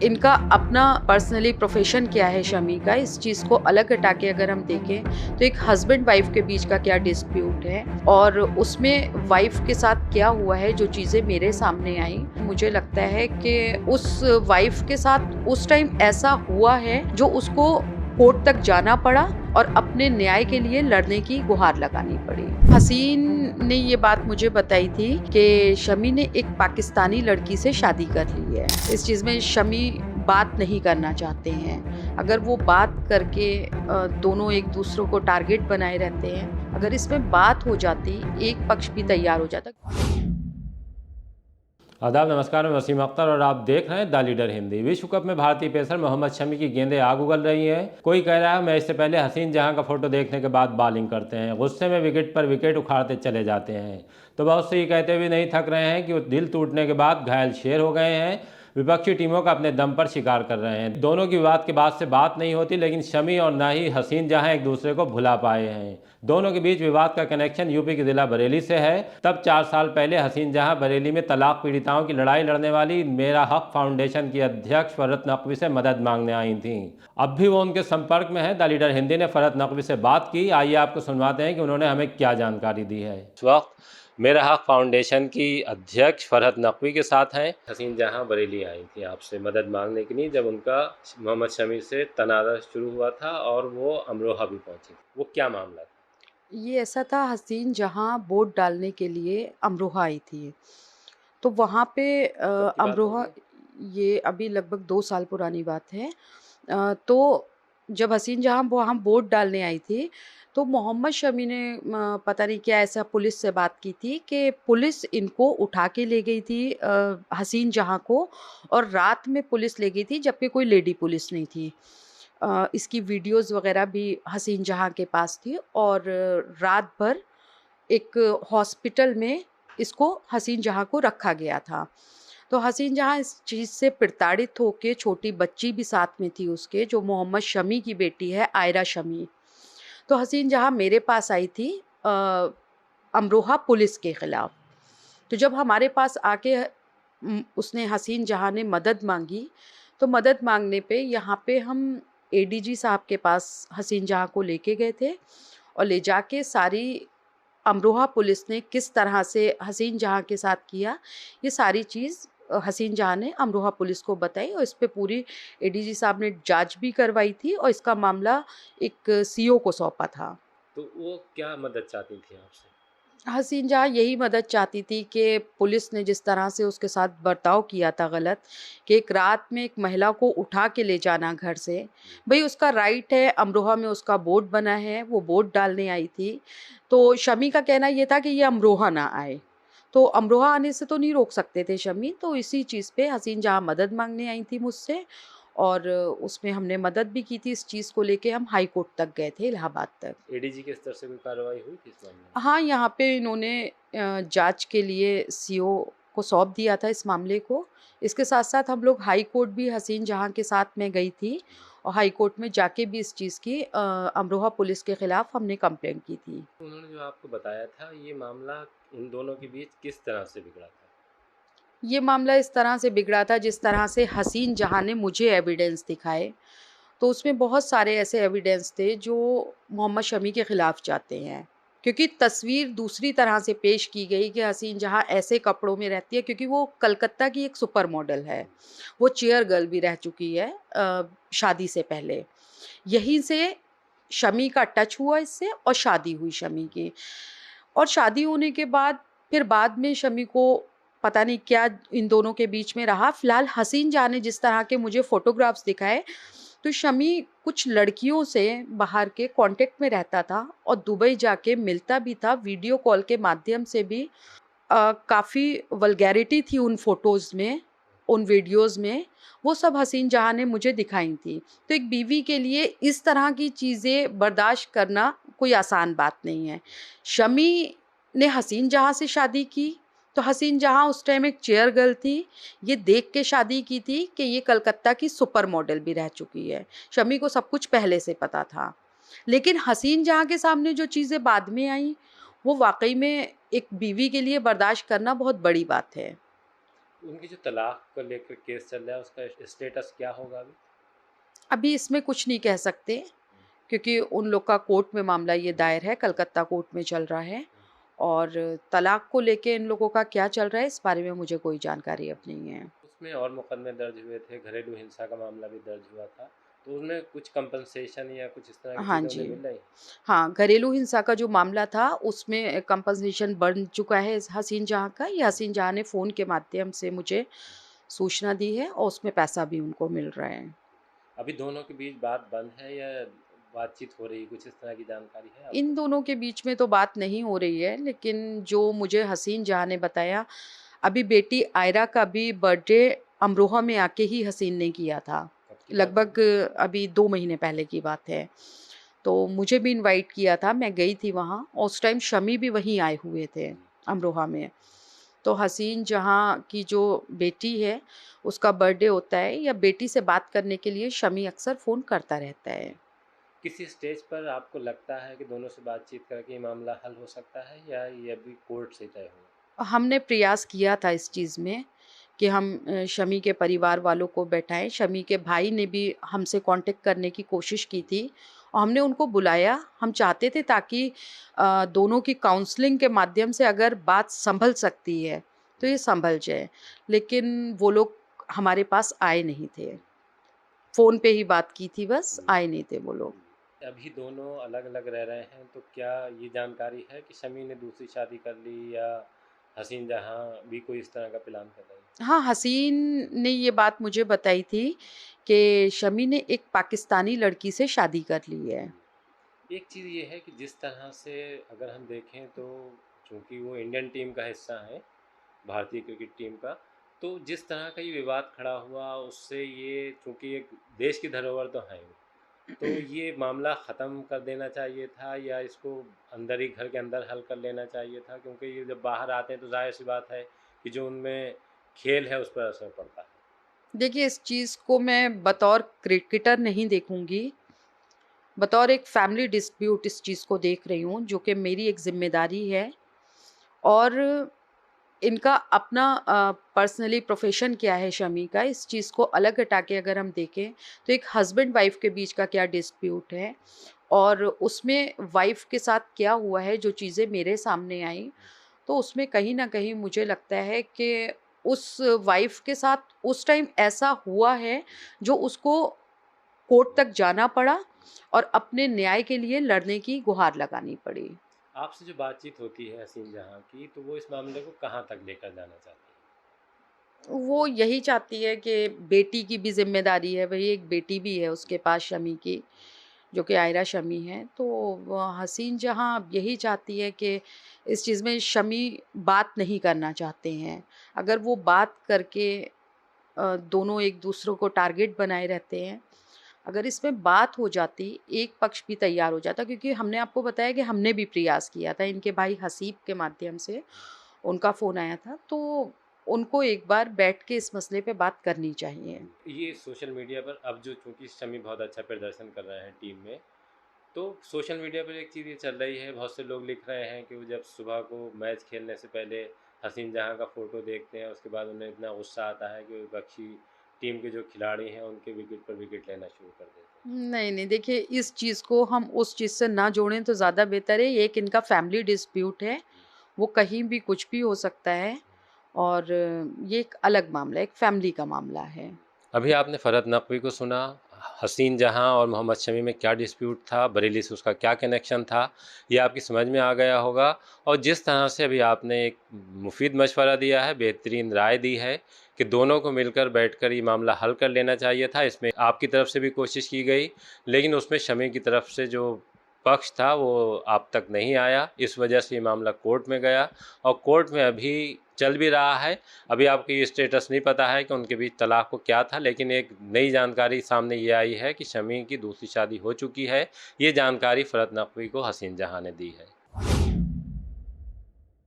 इनका अपना personally profession क्या है शमी का, इस चीज़ को अलग हटा के अगर हम देखें तो एक हस्बैंड वाइफ के बीच का क्या डिस्प्यूट है और उसमें वाइफ के साथ क्या हुआ है, जो चीज़ें मेरे सामने आई, मुझे लगता है कि उस वाइफ के साथ उस टाइम ऐसा हुआ है जो उसको कोर्ट तक जाना पड़ा और अपने न्याय के लिए लड़ने की गुहार लगानी पड़ी। हसीन ने ये बात मुझे बताई थी कि शमी ने एक पाकिस्तानी लड़की से शादी कर ली है। इस चीज़ में शमी बात नहीं करना चाहते हैं। अगर वो बात करके दोनों एक दूसरे को टारगेट बनाए रहते हैं, अगर इसमें बात हो जाती, एक पक्ष भी तैयार हो जाता। आदाब, नमस्कार। मैं वसीम अख्तर और आप देख रहे हैं द लीडर हिंदी। विश्व कप में भारतीय पेसर मोहम्मद शमी की गेंदें आग उगल रही हैं। कोई कह रहा है मैच से पहले हसीन जहां का फोटो देखने के बाद बॉलिंग करते हैं, गुस्से में विकेट पर विकेट उखाड़ते चले जाते हैं। तो बहुत से ये कहते हुए नहीं थक रहे हैं कि वो दिल टूटने के बाद घायल शेर हो गए हैं। विपक्षी टीमों का अपने दम पर शिकार कर रहे हैं। दोनों की विवाद के बाद से बात नहीं होती, लेकिन शमी और ना ही हसीन जहां एक दूसरे को भुला पाए हैं। दोनों के बीच विवाद का कनेक्शन यूपी के जिला बरेली से है। तब 4 साल पहले हसीन जहां बरेली में तलाक पीड़िताओं की लड़ाई लड़ने वाली मेरा हक फाउंडेशन की अध्यक्ष फरहत नकवी से मदद मांगने आई थीं। अब भी वो उनके संपर्क में है। द लीडर हिंदी ने फरहत नकवी से बात की। आइए आपको सुनवाते हैं कि उन्होंने हमें क्या जानकारी दी है। इस वक्त मेरा हक फाउंडेशन की अध्यक्ष फरहत नकवी के साथ हैं। हसीन जहां बरेली आई थी आपसे मदद मांगने के लिए, जब उनका मोहम्मद शमी से तनाज़ा शुरू हुआ था और वो अमरोहा भी पहुंची। वो क्या मामला था? ये ऐसा था, हसीन जहां वोट डालने के लिए अमरोहा आई थी, तो वहाँ पे कब की बात अमरोहा, होगी? ये अभी लगभग 2 साल पुरानी बात है। तो जब हसीन जहाँ वहाँ वोट डालने आई थी, तो मोहम्मद शमी ने पता नहीं क्या ऐसा पुलिस से बात की थी कि पुलिस इनको उठा के ले गई थी, हसीन जहाँ को, और रात में पुलिस ले गई थी जबकि कोई लेडी पुलिस नहीं थी। इसकी वीडियोज़ वग़ैरह भी हसीन जहाँ के पास थी और रात भर एक हॉस्पिटल में इसको, हसीन जहाँ को रखा गया था। तो हसीन जहाँ इस चीज़ से प्रताड़ित होके, छोटी बच्ची भी साथ में थी उसके, जो मोहम्मद शमी की बेटी है, आयरा शमी। तो हसीन जहाँ मेरे पास आई थी अमरोहा पुलिस के ख़िलाफ़। तो जब हमारे पास आके उसने, हसीन जहाँ ने मदद मांगी, तो मदद मांगने पे यहाँ पे हम एडीजी साहब के पास हसीन जहाँ को लेके गए थे और ले जाके सारी अमरोहा पुलिस ने किस तरह से हसीन जहाँ के साथ किया, ये सारी चीज़ हसीन जहाँ ने अमरोहा पुलिस को बताई और इस पे पूरी एडीजी साहब ने जांच भी करवाई थी और इसका मामला एक सीओ को सौंपा था। तो वो क्या मदद चाहती थी आपसे? हसीन जहाँ यही मदद चाहती थी कि पुलिस ने जिस तरह से उसके साथ बर्ताव किया था गलत, कि एक रात में एक महिला को उठा के ले जाना घर से, भई उसका राइट है, अमरोहा में उसका वोट बना है, वो वोट डालने आई थी। तो शमी का कहना ये था कि ये अमरोहा ना आए, तो अमरोहा आने से तो नहीं रोक सकते थे शमी, तो इसी चीज़ पे हसीन जहाँ मदद माँगने आई थी मुझसे और उसमें हमने मदद भी की थी। इस चीज़ को लेके हम हाई कोर्ट तक गए थे, इलाहाबाद तक। एडीजी के स्तर से कोई कार्रवाई हुई थी इस मामले में? हाँ, यहाँ पे इन्होंने जाँच के लिए सीओ को सौंप दिया था इस मामले को। इसके साथ-साथ हम लोग हाई कोर्ट भी, हसीन जहाँ के साथ मैं गई थी और हाई कोर्ट में जाके भी इस चीज़ की अमरोहा पुलिस के खिलाफ हमने कंप्लेंट की थी। उन्होंने जो आपको बताया था, ये मामला उन दोनों के बीच किस तरह से बिगड़ा था? ये मामला इस तरह से बिगड़ा था जिस तरह से हसीन जहाँ ने मुझे एविडेंस दिखाए, तो उसमें बहुत सारे ऐसे एविडेंस थे जो मोहम्मद शमी के खिलाफ जाते हैं। क्योंकि तस्वीर दूसरी तरह से पेश की गई कि हसीन जहाँ ऐसे कपड़ों में रहती है, क्योंकि वो कलकत्ता की एक सुपर मॉडल है। वो चेयर गर्ल भी रह चुकी है शादी से पहले। यहीं से शमी का टच हुआ इससे और शादी हुई शमी की। और शादी होने के बाद फिर बाद में शमी को पता नहीं क्या इन दोनों के बीच में रहा। फ़िलहाल हसीन जहाँ ने जिस तरह के मुझे फ़ोटोग्राफ्स दिखाए, तो शमी कुछ लड़कियों से बाहर के कॉन्टेक्ट में रहता था और दुबई जाके मिलता भी था, वीडियो कॉल के माध्यम से भी। काफ़ी वल्गैरिटी थी उन फ़ोटोज़ में, उन वीडियोज़ में, वो सब हसीन जहाँ ने मुझे दिखाई थी। तो एक बीवी के लिए इस तरह की चीज़ें बर्दाश्त करना कोई आसान बात नहीं है। शमी ने हसीन जहाँ से शादी की, तो हसीन जहाँ उस टाइम एक चेयर गर्ल थी, ये देख के शादी की थी कि ये कलकत्ता की सुपर मॉडल भी रह चुकी है। शमी को सब कुछ पहले से पता था। लेकिन हसीन जहाँ के सामने जो चीज़ें बाद में आईं, वो वाक़ई में एक बीवी के लिए बर्दाश्त करना बहुत बड़ी बात है। उनकी जो तलाक को लेकर केस चल रहा है उसका स्टेटस क्या होगा अभी? अभी इसमें कुछ नहीं कह सकते, क्योंकि उन लोग का कोर्ट में मामला ये दायर है, कलकत्ता कोर्ट में चल रहा है। और तलाक को लेके इन लोगों का क्या चल रहा है, इस बारे में मुझे कोई जानकारी अब नहीं है। उसमें और मुकदमे दर्ज हुए थे, घरेलू हिंसा का मामला भी दर्ज हुआ था, तो उसमें कुछ कंपनसेशन या कुछ इस तरह की हाँ चीज़ें उन्हें जी। मिल रही? हाँ, घरेलू हिंसा का जो मामला था उसमें कंपनसेशन बन चुका है हसीन जहाँ का। ये हसीन जहाँ ने फ़ोन के माध्यम से मुझे सूचना दी है और उसमें पैसा भी उनको मिल रहा है। अभी दोनों के बीच बात बंद है या बातचीत हो रही है, कुछ इस तरह की जानकारी है इन आपको? दोनों के बीच में तो बात नहीं हो रही है, लेकिन जो मुझे हसीन जहाँ ने बताया, अभी बेटी आयरा का भी बर्थडे अमरोहा में आके ही हसीन ने किया था। कब की बात है? लगभग अभी 2 महीने पहले की बात है। तो मुझे भी इनवाइट किया था, मैं गई थी वहाँ और उस टाइम शमी भी वहीं आए हुए थे, जी। अमरोहा में। तो हसीन जहाँ की जो बेटी है, उसका बर्थडे होता है या बेटी से बात करने के लिए शमी अक्सर फ़ोन करता रहता है। किसी स्टेज पर आपको लगता है कि दोनों से बातचीत करके ये मामला हल हो सकता है या ये अभी कोर्ट से तय होगा? हमने प्रयास किया था इस चीज़ में कि हम शमी के परिवार वालों को बैठाएँ। शमी के भाई ने भी हमसे कॉन्टैक्ट करने की कोशिश की थी और हमने उनको बुलाया। हम चाहते थे ताकि दोनों की काउंसलिंग के माध्यम से अगर बात सँभल सकती है, तो ये सँभल जाए। लेकिन वो लोग हमारे पास आए नहीं थे। फ़ोन पे ही बात की थी बस, जी। आए नहीं थे वो लोग। अभी दोनों अलग-अलग रह रहे हैं, तो क्या ये जानकारी है कि शमी ने दूसरी शादी कर ली या हसीन जहाँ भी कोई इस तरह का प्लान कर रही है? हाँ, हसीन ने ये बात मुझे बताई थी कि शमी ने एक पाकिस्तानी लड़की से शादी कर ली है। एक चीज़ ये है कि जिस तरह से अगर हम देखें तो चूँकि वो इंडियन टीम का हिस्सा है, भारतीय क्रिकेट टीम का, तो जिस तरह का ये विवाद खड़ा हुआ उससे ये चूँकि एक देश की धरोहर तो है ही, तो ये मामला ख़त्म कर देना चाहिए था या इसको अंदर ही घर के अंदर हल कर लेना चाहिए था? क्योंकि ये जब बाहर आते हैं तो ज़ाहिर-सी बात है कि जो उनमें खेल है उस पर असर पड़ता है। देखिए, इस चीज़ को मैं बतौर क्रिकेटर नहीं देखूँगी, बतौर एक फैमिली डिस्प्यूट इस चीज़ को देख रही हूँ, जो कि मेरी एक ज़िम्मेदारी है। और इनका अपना पर्सनली प्रोफ़ेशन क्या है शमी का, इस चीज़ को अलग हटा के अगर हम देखें, तो एक हस्बैंड वाइफ़ के बीच का क्या डिस्प्यूट है और उसमें वाइफ़ के साथ क्या हुआ है, जो चीज़ें मेरे सामने आईं, तो उसमें कहीं न कहीं मुझे लगता है कि उस वाइफ़ के साथ उस टाइम ऐसा हुआ है, जो उसको कोर्ट तक जाना पड़ा और अपने न्याय के लिए लड़ने की गुहार लगानी पड़ी। आपसे जो बातचीत होती है हसीन जहाँ की, तो वो इस मामले को कहाँ तक लेकर जाना चाहती हैं? वो यही चाहती है कि बेटी की भी ज़िम्मेदारी है, भई एक बेटी भी है उसके पास शमी की, जो कि आयरा शमी है। तो वो हसीन जहाँ अब यही चाहती है कि इस चीज़ में शमी बात नहीं करना चाहते हैं। अगर वो बात करके दोनों एक दूसरों को टारगेट बनाए रहते हैं। अगर इसमें बात हो जाती, एक पक्ष भी तैयार हो जाता, क्योंकि हमने आपको बताया कि हमने भी प्रयास किया था, इनके भाई हसीब के माध्यम से उनका फ़ोन आया था, तो उनको एक बार बैठ के इस मसले पे बात करनी चाहिए। ये सोशल मीडिया पर अब जो चूँकि शमी बहुत अच्छा प्रदर्शन कर रहे हैं टीम में, तो सोशल मीडिया पर एक चीज़ ये चल रही है, बहुत से लोग लिख रहे हैं कि वो जब सुबह को मैच खेलने से पहले हसीन जहाँ का फ़ोटो देखते हैं, उसके बाद उन्हें इतना गुस्सा आता है कि वो विपक्षी टीम के जो खिलाड़ी हैं, उनके विकेट पर विकेट लेना शुरू कर देते हैं। नहीं, नहीं, देखिए इस चीज़ को हम उस चीज़ से ना जोड़ें तो ज़्यादा बेहतर है। ये एक इनका फैमिली डिस्प्यूट है, वो कहीं भी कुछ भी हो सकता है और ये एक अलग मामला है, एक फैमिली का मामला है। अभी आपने फ़रहत नकवी को सुना, हसीन जहाँ और मोहम्मद शमी में क्या डिस्प्यूट था, बरेली से उसका क्या कनेक्शन था, ये आपकी समझ में आ गया होगा। और जिस तरह से अभी आपने एक मुफीद मशवरा दिया है, बेहतरीन राय दी है कि दोनों को मिलकर बैठकर ये मामला हल कर लेना चाहिए था, इसमें आपकी तरफ से भी कोशिश की गई, लेकिन उसमें शमी की तरफ से जो पक्ष था वो आप तक नहीं आया, इस वजह से ये मामला कोर्ट में गया और कोर्ट में अभी चल भी रहा है। अभी आपको ये स्टेटस नहीं पता है कि उनके बीच तलाक को क्या था, लेकिन एक नई जानकारी सामने ये आई है कि शमी की दूसरी शादी हो चुकी है। ये जानकारी फ़रहत नकवी को हसीन जहाँ ने दी है।